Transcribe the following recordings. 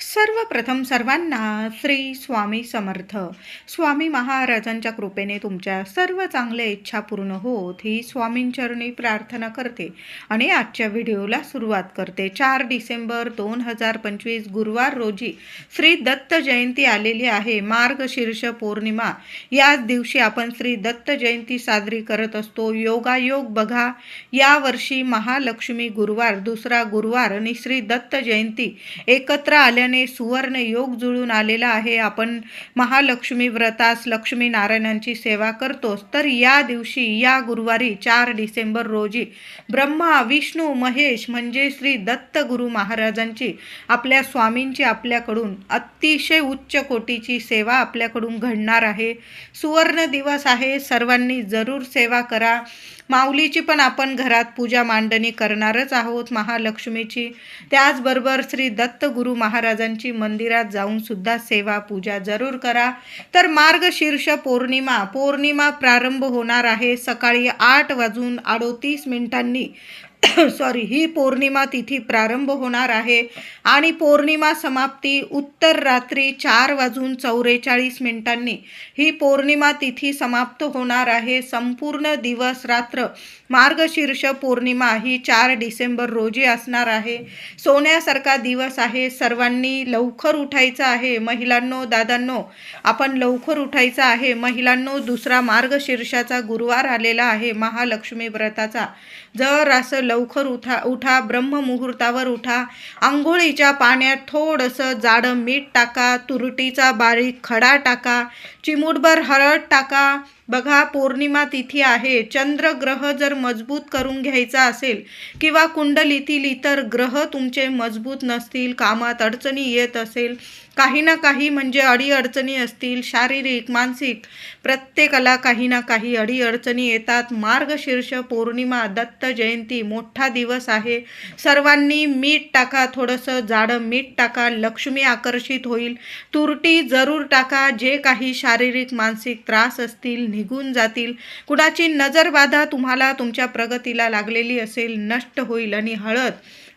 सर्वप्रथम सर्वांना श्री स्वामी समर्थ. स्वामी महाराजांच्या कृपेने तुमच्या सर्व चांगल्या इच्छा पूर्ण होत ही स्वामींचरणी प्रार्थना करते आणि आजच्या व्हिडिओला सुरुवात करते. 4 डिसेंबर 2025 गुरुवार रोजी श्री दत्त जयंती आलेली आहे. मार्गशीर्ष पौर्णिमा. याच दिवशी आपण श्री दत्त जयंती साजरी करत असतो. योगायोग बघा, यावर्षी महालक्ष्मी गुरुवार, दुसरा गुरुवार आणि श्री दत्त जयंती एकत्र आल्याने सुवर्ण योग जुळून आलेला आहे. आपण महालक्ष्मी व्रतास लक्ष्मी नारायणांची सेवा करतोच, तर या दिवशी या गुरुवारी 4 डिसेंबर रोजी ब्रह्मा विष्णू महेश म्हणजे श्री दत्त गुरु महाराजांची, आपल्या स्वामींची आपल्याकडून अतिशय उच्च कोटीची सेवा आपल्याकडून घडणार आहे. सुवर्ण दिवस आहे. सर्वांनी जरूर सेवा करा. माऊलीची पण आपण घरात पूजा मांडणी करणारच आहोत महालक्ष्मीची. त्याचबरोबर श्री दत्त गुरु महाराजांची मंदिरात जाऊन सुद्धा सेवा पूजा जरूर करा. तर मार्गशीर्ष पौर्णिमा प्रारंभ होणार आहे सकाळी 8:38 ही पौर्णिमा तिथी प्रारंभ होणार आहे आणि पौर्णिमा समाप्ती उत्तर रात्री 4:44 ही पौर्णिमा तिथी समाप्त होणार आहे. संपूर्ण दिवस रात्र मार्गशीर्ष पौर्णिमा ही 4 डिसेंबर रोजी असणार आहे. सोन्यासारखा दिवस आहे. सर्वांनी लवकर उठायचं आहे. महिलांनो, दादांनो, आपण लवकर उठायचं आहे. महिलांनो, दुसरा मार्गशीर्षाचा गुरुवार आलेला आहे महालक्ष्मी व्रताचा. जर असं लवकर उठा, ब्रह्ममुहूर्तावर उठा. आंघोळीच्या पाण्यात थोडंसं जाडं मीठ टाका, तुरटीचा बारीक खडा टाका, चिमूटभर हळद टाका. बघा, पौर्णिमा तिथी आहे. चंद्रग्रह जर मजबूत करून घ्यायचा असेल किंवा कुंडलीतील इतर ग्रह तुमचे मजबूत नसतील, कामात अडचणी येत असेल, काही ना काही म्हणजे अडीअडचणी असतील, शारीरिक मानसिक, प्रत्येकाला काही ना काही अडीअडचणी येतात. मार्गशीर्ष पौर्णिमा दत्त जयंती मोठा दिवस आहे. सर्वांनी मीठ टाका, थोडंसं जाडं मीठ टाका, लक्ष्मी आकर्षित होईल. तुरटी जरूर टाका. जे काही शारीरिक मानसिक त्रास असतील निघून जातील. कुणाची नजरबाधा तुम्हाला तुमच्या प्रगतीला लागलेली असेल नष्ट होईल. आणि हळद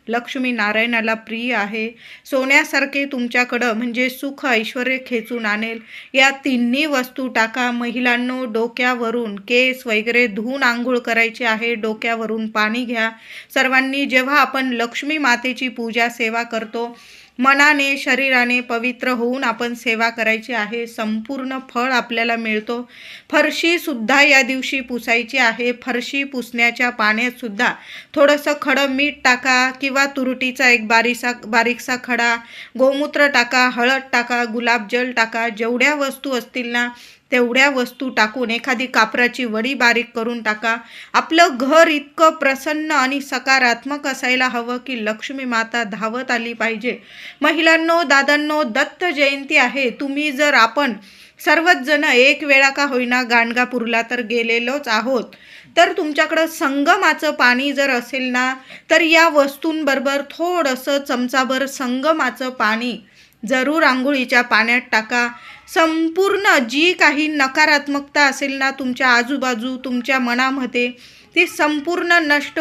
लक्ष्मी नारायणाला प्रिय आहे. सोन्यासारखे तुमच्याकडं म्हणजे सुख ऐश्वर्य खेचून आणेल. या तिन्ही वस्तू टाका. महिलांनो, डोक्यावरून केस वगैरे धुवून आंघोळ करायची आहे. डोक्यावरून पाणी घ्या. सर्वांनी जेव्हा आपण लक्ष्मी मातेची पूजा सेवा करतो, मनाने शरीराने पवित्र होऊन आपण सेवा करायची आहे. संपूर्ण फळ आपल्याला मिळतो. फरशी सुद्धा या दिवशी पुसायची आहे. फरशी पुसण्याच्या पाण्यात सुद्धा थोडंसं खडं मीठ टाका किंवा तुरटीचा एक बारीकसा खडा, गोमूत्र टाका, हळद टाका, गुलाबजल टाका. जेवढ्या वस्तू असतील ना तेवढ्या वस्तू टाकून एखादी कापराची वडी बारीक करून टाका. आपलं घर इतकं प्रसन्न आणि सकारात्मक असायला हवं की लक्ष्मी माता धावत आली पाहिजे. महिलांनो, दादांनो, दत्त जयंती आहे. तुम्ही जर आपण सर्वच जण एक वेळा का होईना गाणगापूरला तर गेलेलोच आहोत, तर तुमच्याकडं संगमाचं पाणी जर असेल ना, तर या वस्तूंबरोबर थोडंसं चमचाभर संगमाचं पाणी जरूर आंघोळीच्या पाण्यात टाका. संपूर्ण जी काही नकारात्मकता असेल ना तुमच्या आजूबाजू, तुमच्या मनामध्ये, ती संपूर्ण नष्ट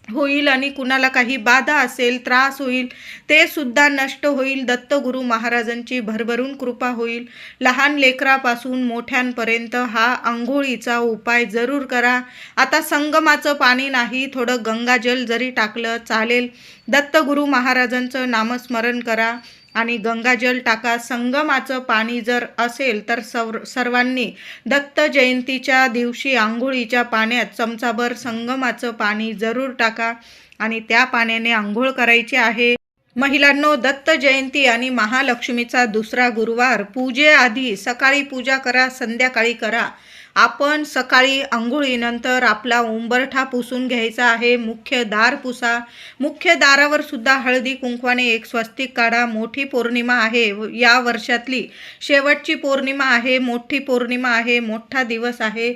होईल. आणि कुणाला काही बाधा असेल, त्रास होईल, ते सुद्धा नष्ट होईल. दत्तगुरु महाराजांची भरभरून कृपा होईल. लहान लेकरापासून मोठ्यांपर्यंत हा आंघोळीचा उपाय जरूर करा. आता संगमाचं पाणी नाही, थोडं गंगाजल जरी टाकलं चालेल. दत्तगुरु महाराजांचं नामस्मरण करा आणि गंगाजल टाका. संगमाचं पाणी जर असेल तर सर्वांनी दत्त जयंतीच्या दिवशी आंघोळीच्या पाण्यात चमचाभर संगमाचं पाणी जरूर टाका आणि त्या पाण्याने आंघोळ करायची आहे. महिलांनो, दत्त जयंती आणि महालक्ष्मीचा दुसरा गुरुवार, पूजेआधी सकाळी पूजा करा, संध्याकाळी करा. आपण सकाळी आंघोळीनंतर आपला उंबरठा पुसून घ्यायचा आहे. मुख्य दार पुसा. मुख्य दारावर सुद्धा हळदी कुंकवाने एक स्वस्तिक काढा. मोठी पौर्णिमा आहे. या वर्षातली शेवटची पौर्णिमा आहे. मोठी पौर्णिमा आहे. मोठा दिवस आहे.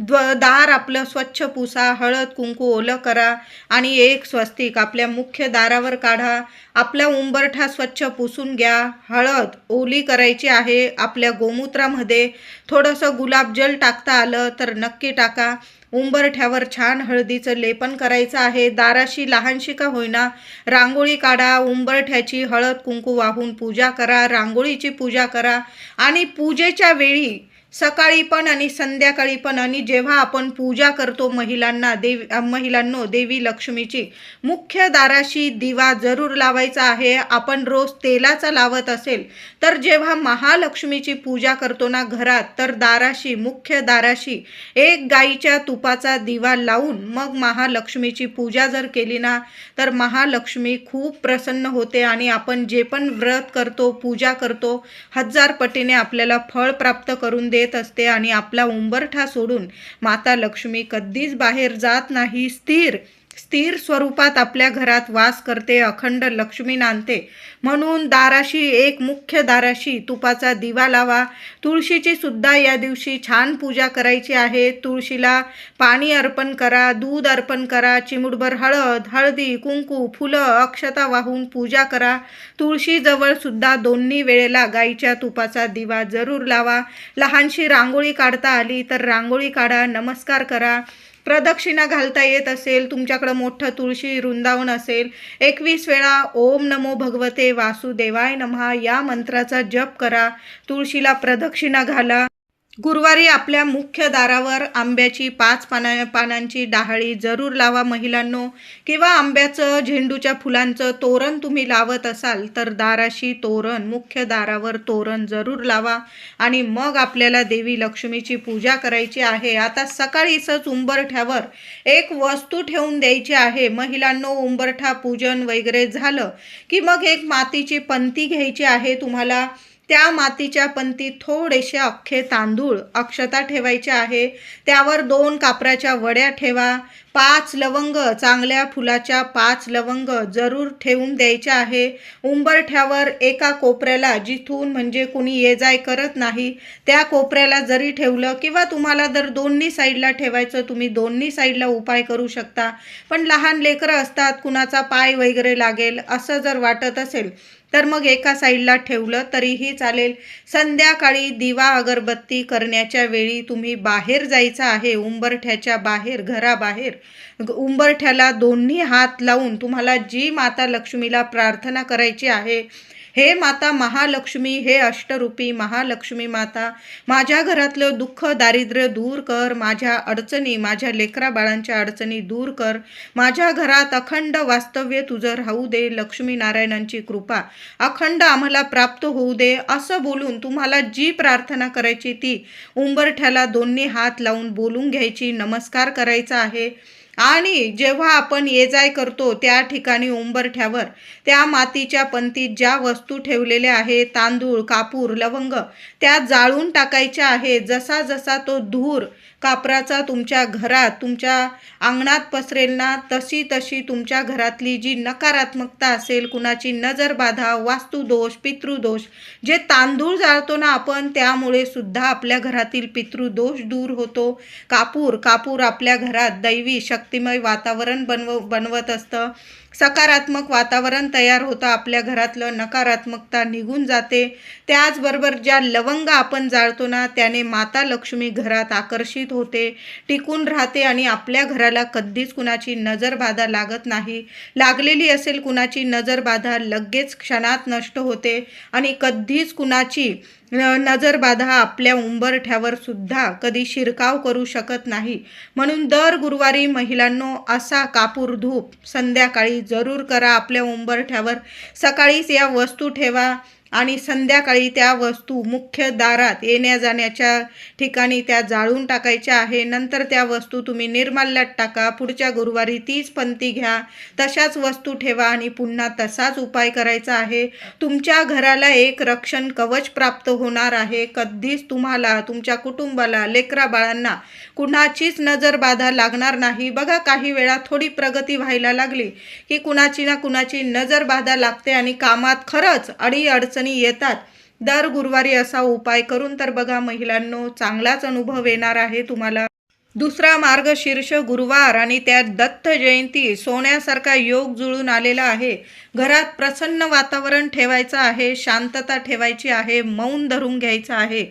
दार आपलं स्वच्छ पुसा. हळद कुंकू ओलं करा आणि एक स्वस्तिक आपल्या मुख्य दारावर काढा. आपला उंबरठा स्वच्छ पुसून घ्या. हळद ओली करायची आहे. आपल्या गोमूत्रामध्ये थोडंसं गुलाबजल टाकता आलं तर नक्की टाका. उंबरठ्यावर छान हळदीचं लेपन करायचं आहे. दाराशी लहानशी का होईना रांगोळी काढा, उंबरठ्याची हळद कुंकू वाहून पूजा करा, रांगोळीची पूजा करा. आणि पूजेच्या वेळी सकाळी पण आणि संध्याकाळी पण, आणि जेव्हा आपण पूजा करतो महिलांनो देवी लक्ष्मीची, मुख्य दाराशी दिवा जरूर लावायचा आहे. आपण रोज तेलाचा लावत असेल तर जेव्हा महालक्ष्मीची पूजा करतो ना घरात, तर दाराशी, मुख्य दाराशी एक गाईच्या तुपाचा दिवा लावून मग महालक्ष्मीची पूजा जर केली ना, तर महालक्ष्मी खूप प्रसन्न होते आणि आपण जे पण व्रत करतो, पूजा करतो, 1000 पटीने आपल्याला फळ प्राप्त करून देत असते. आणि आपला उंबरठा सोडून माता लक्ष्मी कधीच बाहेर जात नाही. स्थिर स्वरूपात आपल्या घरात वास करते, अखंड लक्ष्मी नांदते. म्हणून दाराशी, एक मुख्य दाराशी तुपाचा दिवा लावा. तुळशीची सुद्धा या दिवशी छान पूजा करायची आहे. तुळशीला पाणी अर्पण करा, दूध अर्पण करा, चिमूटभर हळदी कुंकू, फुलं, अक्षता वाहून पूजा करा. तुळशीजवळ सुद्धा दोन्ही वेळेला गाईच्या तुपाचा दिवा जरूर लावा. लहानशी रांगोळी काढता आली तर रांगोळी काढा, नमस्कार करा. प्रदक्षिणा घालता येत असेल, तुमच्याकडं मोठं तुळशी वृंदावन असेल, 21 वेळा ओम नमो भगवते वासुदेवाय नमः या मंत्राचा जप करा. तुळशीला प्रदक्षिणा घाला. गुरुवारी आपल्या मुख्य दारावर आंब्याची 5 पानांची डहाळी जरूर लावा महिलांनो. किंवा आंब्याचं, झेंडूच्या फुलांचं तोरण तुम्ही लावत असाल तर दाराशी तोरण, मुख्य दारावर तोरण जरूर लावा. आणि मग आपल्याला देवी लक्ष्मीची पूजा करायची आहे. आता सकाळीच उंबरठ्यावर एक वस्तू ठेवून द्यायची आहे महिलांनो. उंबरठा पूजन वगैरे झालं की मग एक मातीची पंती घ्यायची आहे तुम्हाला. त्या मातीच्या पंतीत थोडेसे अख्खे तांदूळ, अक्षता ठेवायच्या आहे. त्यावर 2 कापराच्या वड्या ठेवा. 5 लवंग, चांगल्या फुलाच्या 5 लवंग जरूर ठेवून द्यायच्या आहे. उंबरठ्यावर एका कोपऱ्याला, जिथून म्हणजे कुणी ये जाय करत नाही त्या कोपऱ्याला जरी ठेवलं, किंवा तुम्हाला जर दोन्ही साईडला ठेवायचं, तुम्ही दोन्ही साईडला उपाय करू शकता. पण लहान लेकरं असतात, कुणाचा पाय वगैरे लागेल असं जर वाटत असेल तर मग एका साईडला ठेवलं तरीही चालेल. संध्याकाळी दिवा अगरबत्ती करण्याच्या वेळी तुम्ही बाहेर जायचं आहे, उंबरठ्याच्या बाहेर, घराबाहेर. उंबरठ्याला दोन्ही हात लावून तुम्हाला जी माता लक्ष्मीला प्रार्थना करायची आहे, हे माता महालक्ष्मी, हे अष्टरूपी महालक्ष्मी माता, माझ्या घरातलं दुःख दारिद्र्य दूर कर, माझ्या अडचणी, माझ्या लेकरा बाळांच्या अडचणी दूर कर, माझ्या घरात अखंड वास्तव्य तुझं राहू दे, लक्ष्मी नारायणांची कृपा अखंड आम्हाला प्राप्त होऊ दे, असं बोलून तुम्हाला जी प्रार्थना करायची ती उंबरठ्याला दोन्ही हात लावून बोलून घ्यायची, नमस्कार करायचा आहे. आणि जेव्हा आपण ये जाय करतो त्या ठिकाणी उंबरठ्यावर त्या मातीच्या पंतीत ज्या वस्तू ठेवलेल्या आहेत, तांदूळ, कापूर, लवंग, त्या जाळून टाकायच्या आहे. जसा जसा तो धूर कापराचा तुमच्या घरात, तुमच्या अंगणात पसरेल ना, तशी तशी तुमच्या घरातली जी नकारात्मकता असेल, कुणाची नजर बाधा, वास्तुदोष, पितृदोष, जे तांदूळ जाळतो ना आपण, त्यामुळे सुद्धा आपल्या घरातील पितृदोष दूर होतो. कापूर आपल्या घरात दैवी शक्तिमय वातावरण बनवत असतं. सकारात्मक वातावरण तयार होतं, आपल्या घरातलं नकारात्मकता निघून जाते. त्याचबरोबर ज्या लवंग आपण जाळतो ना, त्याने माता लक्ष्मी घरात आकर्षित होते, टिकून राहते आणि आपल्या घराला कधीच कुणाची नजरबाधा लागत नाही. लागलेली असेल कुणाची नजरबाधा लगेच क्षणात नष्ट होते आणि कधीच कुणाची नजरबाधा आपल्या उंबरठ्यावर सुद्धा कधी शिरकाव करू शकत नाही. म्हणून दर गुरुवारी महिलांनो असा कापूर धूप संध्याकाळी जरूर करा आपल्या उंबरठ्यावर. सकाळीच या वस्तू ठेवा आणि संध्याकाळी त्या वस्तू मुख्य दारात येण्या जाण्याच्या ठिकाणी त्या जाळून टाकायच्या आहे. नंतर त्या वस्तू तुम्ही निर्माल्यात टाका. पुढच्या गुरुवारी तीच पंथी घ्या, तशाच वस्तू ठेवा आणि पुन्हा तसाच उपाय करायचा आहे. तुमच्या घराला एक रक्षण कवच प्राप्त होणार आहे. कधीच तुम्हाला, तुमच्या कुटुंबाला, लेकरा बाळांना कुणाचीच नजरबाधा लागणार नाही. बघा, काही वेळा थोडी प्रगती व्हायला लागली की कुणाची ना कुणाची नजरबाधा लागते आणि कामात खरंच अडचणी येतात. दर गुरुवारी असा उपाय करून तर बघा महिलांनो, चांगलाच अनुभव येणार आहे तुम्हाला. दुसरा मार्गशीर्ष गुरुवार आणि त्यात दत्त जयंती, सोन्यासारखा योग जुळून आलेला आहे. घरात प्रसन्न वातावरण ठेवायचं आहे, शांतता ठेवायची आहे, मौन धरून घ्यायचं आहे.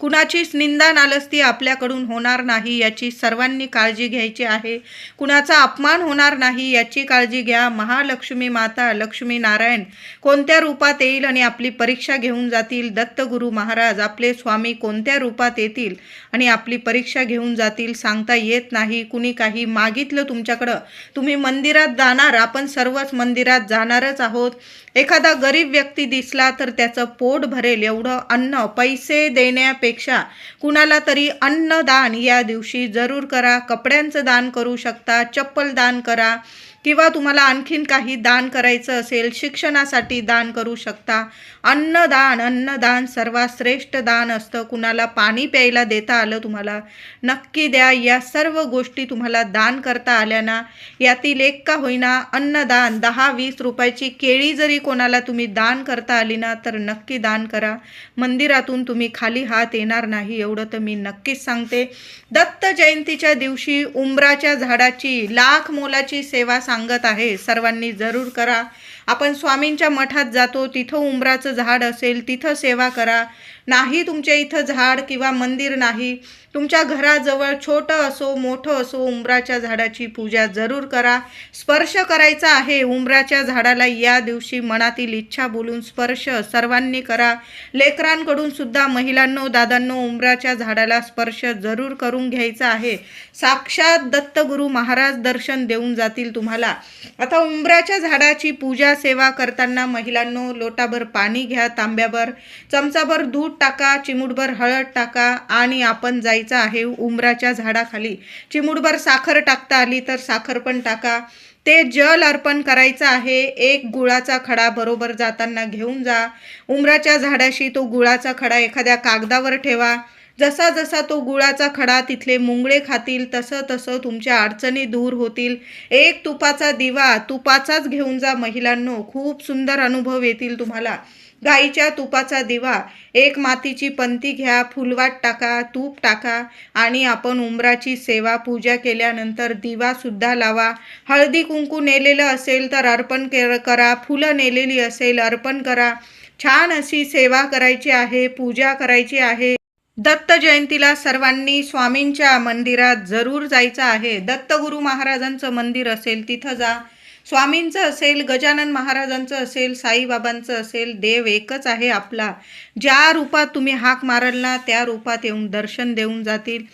कुणाचीच निंदा नालस्ती आपल्याकडून होणार नाही याची सर्वांनी काळजी घ्यायची आहे. कुणाचा अपमान होणार नाही याची काळजी घ्या. महालक्ष्मी माता लक्ष्मी नारायण कोणत्या रूपात येईल आणि आपली परीक्षा घेऊन जातील. दत्तगुरू महाराज आपले स्वामी कोणत्या रूपात येतील आणि आपली परीक्षा घेऊन जातील सांगता येत नाही. कुणी काही मागितलं तुमच्याकडं, तुम्ही मंदिरात जाणार, आपण सर्वच मंदिरात जाणारच आहोत. एखादा गरीब व्यक्ती दिसला तर त्याचं पोट भरेल एवढं अन्न पैसे देण्यापेक्षा कुणाला तरी अन्नदान या दिवशी जरूर करा. कपड्यांचं दान करू शकता, चप्पल दान करा, किंवा तुम्हाला आणखीन काही दान करायचं असेल, शिक्षणासाठी दान करू शकता. अन्नदान सर्वात श्रेष्ठ दान असतं. कुणाला पाणी प्यायला देता आलं तुम्हाला, नक्की द्या. या सर्व गोष्टी तुम्हाला दान करता आल्या ना, यातील एक का होईना अन्नदान 10-20 रुपयाची केळी जरी कोणाला तुम्ही दान करता आली ना तर नक्की दान करा. मंदिरातून तुम्ही खाली हात येणार नाही एवढं तर मी नक्कीच सांगते. दत्त जयंतीच्या दिवशी उंबराच्या झाडाची लाख मोलाची सेवा सांगत आहे, सर्वांनी जरूर करा. आपण स्वामींच्या मठात जातो, तिथं उंबराचं झाड असेल तिथं सेवा करा. नाही तुमच्या इथं झाड किंवा मंदिर नाही, तुमच्या घराजवळ छोटं असो मोठं असो उंबराच्या झाडाची पूजा जरूर करा. स्पर्श करायचा आहे उंबराच्या झाडाला या दिवशी, मनातील इच्छा बोलून स्पर्श सर्वांनी करा. लेकरांकडून सुद्धा महिलांनो दादांनो उंबराच्या झाडाला स्पर्श जरूर करून घ्यायचा आहे. साक्षात दत्तगुरू महाराज दर्शन देऊन जातील तुम्हाला. आता उंबराच्या झाडाची पूजा सेवा करताना महिलांनो लोटाभर पाणी घ्या, तांब्याभर चमचाभर दूध टाका, चिमूटभर हळद टाका आणि आपण जायचं आहे उंबराच्या झाडाखाली. चिमूटभर साखर टाकता आली तर साखर पण टाका. ते जल अर्पण करायचं आहे. एक गुळाचा खडा बरोबर जाताना घेऊन जा. उंबराच्या झाडाशी तो गुळाचा खडा एखाद्या कागदावर ठेवा. जसा जसा तो गुळाचा खडा तिथले मुंगळे खातील तसं तसं तुमच्या अडचणी दूर होतील. एक तुपाचा दिवा तुपाचाच घेऊन जा महिलांनो, खूप सुंदर अनुभव येतील तुम्हाला. गाईच्या तुपाचा दिवा, एक मातीची पंती घ्या, फुलवाट टाका, तूप टाका आणि आपण उंबराची सेवा पूजा केल्यानंतर दिवा सुद्धा लावा. हळदी कुंकू नेलेलं असेल तर अर्पण करा, फुलं नेलेली असेल अर्पण करा. छान अशी सेवा करायची आहे, पूजा करायची आहे. दत्त जयंतीला सर्वांनी स्वामींच्या मंदिरात जरूर जायचं आहे. दत्तगुरू महाराजांचं मंदिर असेल तिथं जा, स्वामींचं असेल, गजानन महाराजांचं असेल, साईबाबांचं असेल, देव एकच आहे आपला. ज्या रूपात तुम्ही हाक माराल ना त्या रूपात येऊन दर्शन देऊन जातील.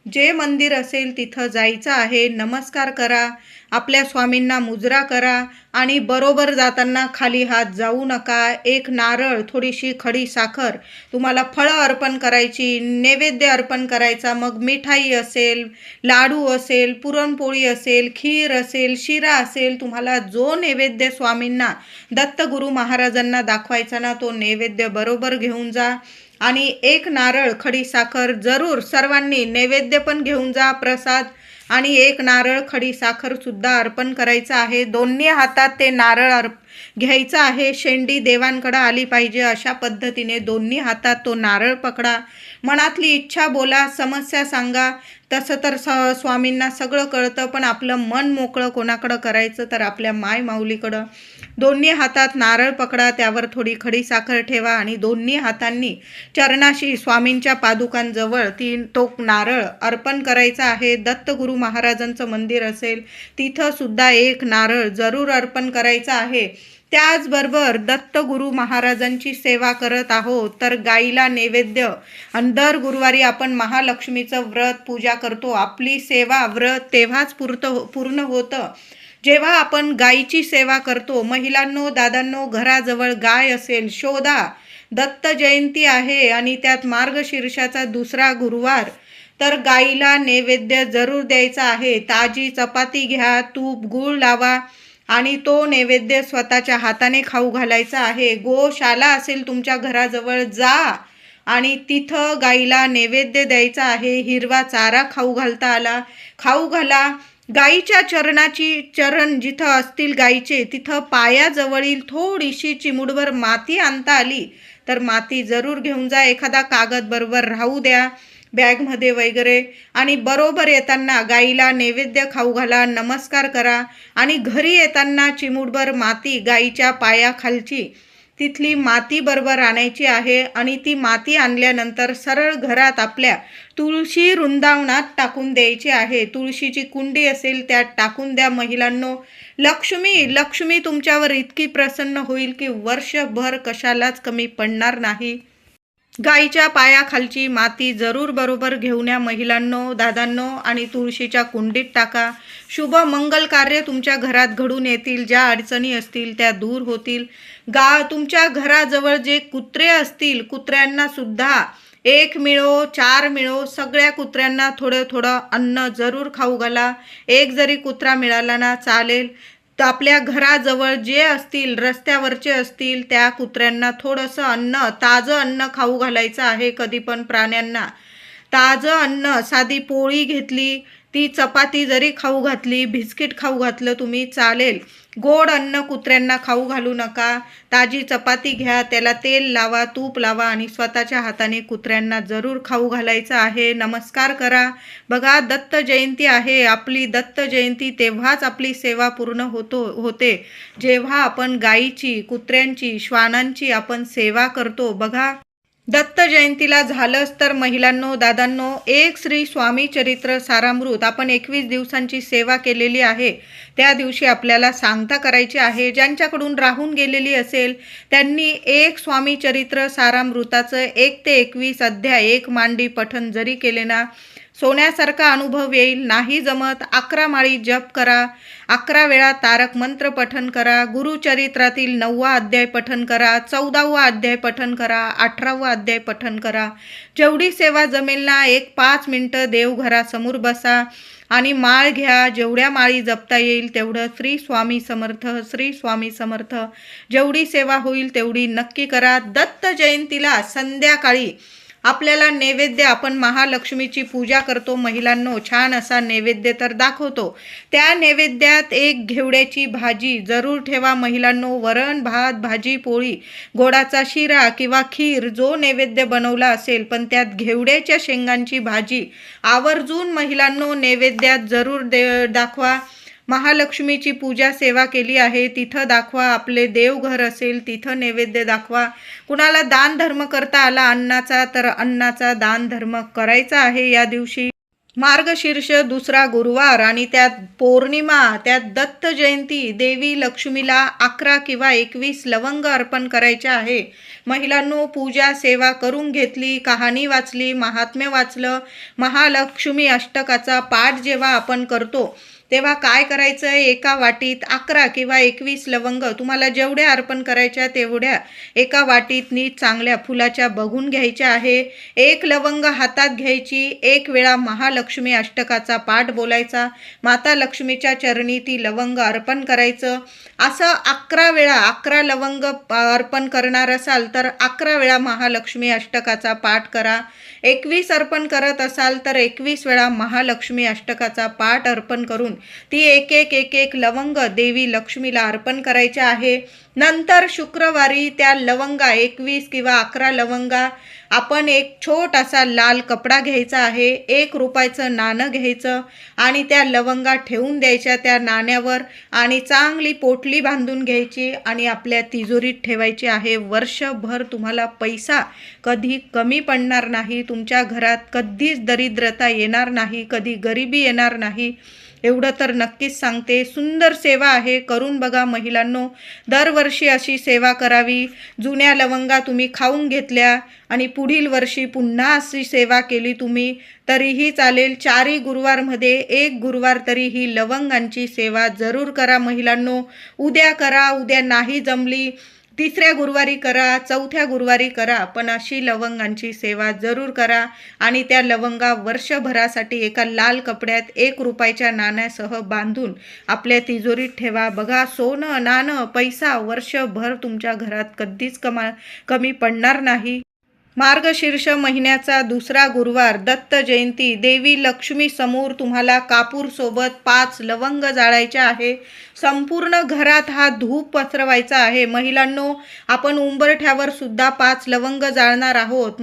जे मंदिर असेल तिथं जायचं आहे, नमस्कार करा, आपल्या स्वामींना मुजरा करा आणि बरोबर जाताना खाली हात जाऊ नका. एक नारळ, थोडीशी खडी साखर, तुम्हाला फळं अर्पण करायची, नैवेद्य अर्पण करायचा. मग मिठाई असेल, लाडू असेल, पुरणपोळी असेल, खीर असेल, शिरा असेल, तुम्हाला जो नैवेद्य स्वामींना दत्तगुरू महाराजांना दाखवायचा ना तो नैवेद्य बरोबर घेऊन जा. आणि एक नारळ खडी साखर जरूर सर्वांनी नैवेद्य पण घेऊन जा, प्रसाद, आणि एक नारळ खडी साखर सुद्धा अर्पण करायचं आहे. दोन्ही हातात ते नारळ घ्यायचं आहे. शेंडी देवांकडे आली पाहिजे अशा पद्धतीने दोन्ही हातात तो नारळ पकडा. मनातली इच्छा बोला, समस्या सांगा. तसं तर स्वामींना सगळं कळतं, पण आपलं मन मोकळं कोणाकडं करायचं तर आपल्या माय माऊलीकडं. दोन्ही हातात नारळ पकडा, त्यावर थोडी खडी साखर ठेवा आणि दोन्ही हातांनी चरणाशी स्वामींच्या पादुकांजवळ तो नारळ अर्पण करायचा आहे. दत्तगुरू महाराजांचं मंदिर असेल तिथं सुद्धा एक नारळ जरूर अर्पण करायचा आहे. त्याचबरोबर दत्तगुरू महाराजांची सेवा करत आहोत तर गाईला नैवेद्य, आणि दर गुरुवारी आपण महालक्ष्मीचं व्रत पूजा करतो. आपली सेवा व्रत तेव्हाच पूर्ण होतं जेव्हा आपण गायीची सेवा करतो. महिलांनो दादांनो घराजवळ गाय असेल शोधा. दत्त जयंती आहे आणि त्यात मार्गशीर्षाचा दुसरा गुरुवार, तर गाईला नैवेद्य जरूर द्यायचा आहे. ताजी चपाती घ्या, तूप गूळ लावा आणि तो नैवेद्य स्वतःच्या हाताने खाऊ घालायचा आहे. गोशाला असेल तुमच्या घराजवळ जा आणि तिथं गाईला नैवेद्य द्यायचा आहे. हिरवा चारा खाऊ घाला. गाईच्या चरण जिथं असतील गाईचे तिथं पायाजवळील थोडीशी चिमुटभर माती आणता आली तर माती जरूर घेऊन जा. एखादा कागद बरोबर राहू द्या बॅगमध्ये वगैरे, आणि बरोबर येताना गाईला नैवेद्य खाऊ घाला, नमस्कार करा आणि घरी येताना चिमुटभर माती गाईच्या पायाखालची तिथली माती बरोबर आणायची आहे आणि ती माती आणल्यानंतर सरळ घरात आपल्या तुळशी वृंदावनात टाकून द्यायची आहे. तुळशीची कुंडी असेल त्यात टाकून द्या महिलांनो. लक्ष्मी तुमच्यावर इतकी प्रसन्न होईल की वर्षभर कशालाच कमी पडणार नाही. गाईच्या पायाखालची माती जरूर बरोबर घेऊन या महिलांनो, दादांनो, आणि तुळशीच्या कुंडीत टाका. शुभ मंगल कार्य तुमच्या घरात घडून येतील. ज्या अडचणी असतील त्या दूर होतील. तुमच्या घराजवळ जे कुत्रे असतील, कुत्र्यांना सुद्धा 1 मिळो 4 मिळो सगळ्या कुत्र्यांना थोडं थोडं अन्न जरूर खाऊ घाला. एक जरी कुत्रा मिळाला ना चालेल. तर आपल्या घराजवळ जे असतील, रस्त्यावरचे असतील, त्या कुत्र्यांना थोडंसं अन्न, ताजं अन्न खाऊ घालायचं आहे. कधी पण प्राण्यांना ताजं अन्न, साधी पोळी घेतली, ती चपाती जरी खाऊ घातली, बिस्किट खाऊ घातलं तुम्ही चालेल. गोड अन्न कुत्र्यांना खाऊ घालू नका. ताजी चपाती घ्या, त्याला तेल लावा, तूप लावा आणि स्वतःच्या हाताने कुत्र्यांना जरूर खाऊ घालायचं आहे. नमस्कार करा. बघा, दत्त जयंती आहे आपली. दत्त जयंती तेव्हाच आपली सेवा पूर्ण होते जेव्हा आपण गायीची, कुत्र्यांची, श्वानांची आपण सेवा करतो. बघा, दत्त जयंतीला झालंच तर महिलांनो, दादांनो, एक श्री स्वामी चरित्र सारामृत आपण 21 दिवसांची सेवा केलेली आहे. त्या दिवशी आपल्याला सांगता करायची आहे. ज्यांच्याकडून राहून गेलेली असेल त्यांनी एक स्वामी चरित्र सारामृताचं 1 ते 21 अध्याय 1 मांडी पठण जरी केले ना, सोन्यासारखा अनुभव येईल. नाही जमत 11 माळी जप करा, 11 वेळा तारक मंत्र पठन करा, गुरुचरित्रातील 9वा अध्याय पठन करा, 14वा अध्याय पठन करा, 18वा अध्याय पठन करा. जेवढी सेवा जमेल ना, 5 मिनटं देवघरासमोर बसा आणि माळ घ्या. जेवढ्या माळी जपता येईल तेवढं श्री स्वामी समर्थ, श्री स्वामी समर्थ. जेवढी सेवा होईल तेवढी नक्की करा. दत्त जयंतीला संध्याकाळी आपल्याला नैवेद्य, आपण महालक्ष्मीची पूजा करतो महिलांनो, छान असा नैवेद्य तर दाखवतो. त्या नैवेद्यात एक घेवड्याची भाजी जरूर ठेवा महिलांनो. वरण भात, भाजी पोळी, गोडाचा शिरा किंवा खीर जो नैवेद्य बनवला असेल, पण त्यात घेवड्याच्या शेंगांची भाजी आवर्जून महिलांनो नैवेद्यात जरूर दाखवा. महालक्ष्मीची पूजा सेवा केली आहे तिथं दाखवा. आपले देवघर असेल तिथं नैवेद्य दाखवा. कुणाला दान धर्म करता आला अन्नाचा तर अन्नाचा दान धर्म करायचा आहे. या दिवशी मार्गशीर्ष 2रा गुरुवार आणि त्यात पौर्णिमा, त्यात दत्त जयंती, देवी लक्ष्मीला 11 किंवा 21 लवंग अर्पण करायचे आहे. महिलांनो, पूजा सेवा करून घेतली, कहाणी वाचली, महात्म्य वाचलं, महालक्ष्मी अष्टकाचा पाठ जेव्हा आपण करतो तेव्हा काय करायचं आहे, एका वाटीत 11 किंवा 21 लवंग तुम्हाला जेवढ्या अर्पण करायच्या तेवढ्या एका वाटीत नीट चांगल्या फुलाच्या बघून घ्यायच्या आहे. 1 लवंग हातात घ्यायची, 1 वेळा महालक्ष्मी अष्टकाचा पाठ बोलायचा, माता लक्ष्मीच्या चरणी ती लवंग अर्पण करायचं. असं 11 वेळा, 11 लवंग अर्पण करणार असाल तर 11 वेळा महालक्ष्मी अष्टकाचा पाठ करा. 21 अर्पण करत असाल तर 21 वेळा महालक्ष्मी अष्टकाचा पाठ अर्पण करून ती एक एक लवंग देवी लक्ष्मीला अर्पण करायचे आहे. नंतर शुक्रवारी त्या लवंगा 21 किंवा 11 लवंगा आपण एक छोटासा लाल कपडा घ्यायचा आहे, 1 रुपयाचं नाणं घ्यायचं आणि त्या लवंगा ठेवून द्यायच्या त्या नाण्यावर आणि चांगली पोटली बांधून घ्यायची आणि आपल्या तिजोरीत ठेवायची आहे. वर्षभर तुम्हाला पैसा कधी कमी पडणार नाही. तुमच्या घरात कधीच दरिद्रता येणार नाही, कधी गरिबी येणार नाही. एवढं तर नक्कीच सांगते. सुंदर सेवा आहे, करून बघा महिलांनो. दरवर्षी अशी सेवा करावी. जुन्या लवंगा तुम्ही खाऊन घेतल्या आणि पुढील वर्षी पुन्हा अशी सेवा केली तुम्ही तरीही चालेल. 4 गुरुवारमध्ये 1 गुरुवार तरी ही लवंगांची सेवा जरूर करा महिलांनो. उद्या करा, उद्या नाही जमली 3ऱ्या गुरुवारी करा, 4थ्या गुरुवारी करा, पण अशी लवंगांची सेवा जरूर करा आणि त्या लवंगा वर्षभरासाठी एका लाल कपड्यात 1 रुपयाच्या नाण्यासह बांधून आपल्या तिजोरीत ठेवा. बघा, सोनं, नाणं, पैसा वर्षभर तुमच्या घरात कधीच कमी पडणार नाही. मार्गशीर्ष महिन्याचा 2रा गुरुवार, दत्त जयंती, देवी लक्ष्मी समोर तुम्हाला कापूर सोबत 5 लवंग जाळायचे आहे. संपूर्ण घरात हा धूप पसरवायचा आहे. महिलांनो, आपण उंबरठ्यावर सुद्धा 5 लवंग जाळणार आहोत.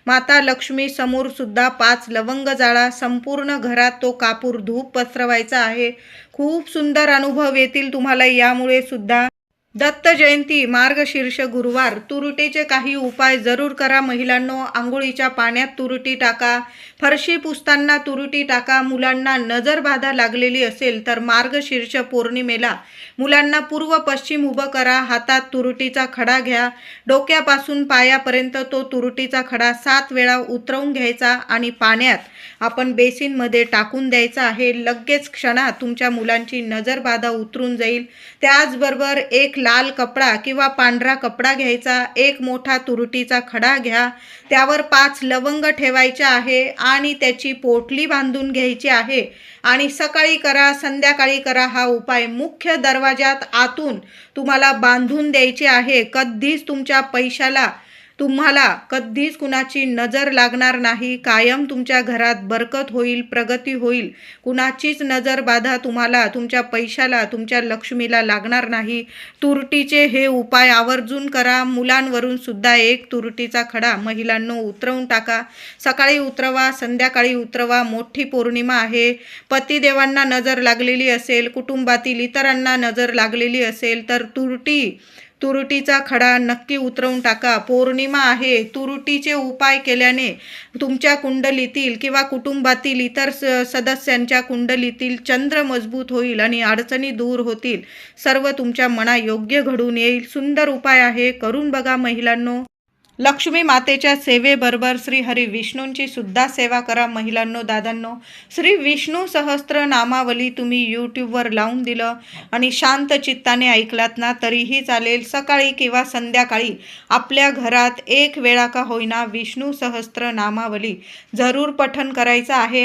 माता लक्ष्मी समोर सुद्धा 5 लवंग जाळा. संपूर्ण घरात तो कापूर धूप पसरवायचा आहे. खूप सुंदर अनुभव येतील तुम्हाला यामुळे सुद्धा. दत्त जयंती मार्गशीर्ष गुरुवार तुरुटीचे काही उपाय जरूर करा महिलांनो. आंघोळीच्या पाण्यात तुरुटी टाका, फरशी पुसताना तुरुटी टाका. मुलांना नजर बाधा लागलेली असेल तर मार्गशीर्ष पौर्णिमेला मुलांना पूर्व पश्चिम उभं करा. हातात तुरुटीचा खडा घ्या, डोक्यापासून पायापर्यंत तो तुरुटीचा खडा 7 वेळा उतरवून घ्यायचा आणि पाण्यात आपण बेसिनमध्ये टाकून द्यायचा आहे. लगेच क्षणात तुमच्या मुलांची नजर बाधा उतरून जाईल. त्याचबरोबर एक लाल कपडा किंवा पांढरा कपडा घ्यायचा, एक मोठा तुरुटीचा खडा घ्या, त्यावर 5 लवंग ठेवायचे आहे आणि त्याची पोटली बांधून घ्यायची आहे आणि सकाळी करा संध्याकाळी करा. हा उपाय मुख्य दरवाजात आतून तुम्हाला बांधून द्यायचे आहे. कधीच तुमच्या पैशाला तुम्हाला कधीच कुणाची नजर लागणार नाही. कायम तुमच्या घरात बरकत होईल, प्रगती होईल. कुणाचीच नजर बाधा तुम्हाला, तुमच्या पैशाला, तुमच्या लक्ष्मीला लागणार नाही. तुरटीचे हे उपाय आवर्जून करा. मुलांवरून सुद्धा एक तुरटीचा खडा महिलांनो उतरवून टाका. सकाळी उतरवा, संध्याकाळी उतरवा. मोठी पौर्णिमा आहे. पतिदेवांना नजर लागलेली असेल, कुटुंबातील इतरांना नजर लागलेली असेल तर तुरुटीचा खडा नक्की उतरवून टाका. पौर्णिमा आहे. तुरुटीचे उपाय केल्याने तुमच्या कुंडलीतील किंवा कुटुंबातील इतर सदस्यांच्या कुंडलीतील चंद्र मजबूत होईल आणि अडचणी दूर होतील. सर्व तुमच्या मनायोग्य घडून येईल. सुंदर उपाय आहे, करून बघा महिलांनो. लक्ष्मी मातेच्या सेवेबरोबर श्री हरी विष्णूंची सुद्धा सेवा करा महिलांनो. दादांनो, श्री विष्णू सहस्त्र नामावली तुम्ही यूट्यूबवर लावून दिलं आणि शांत चित्ताने ऐकलात ना तरीही चालेल. सकाळी किंवा संध्याकाळी आपल्या घरात एक वेळा का होईना विष्णू सहस्त्र नामावली जरूर पठण करायचं आहे.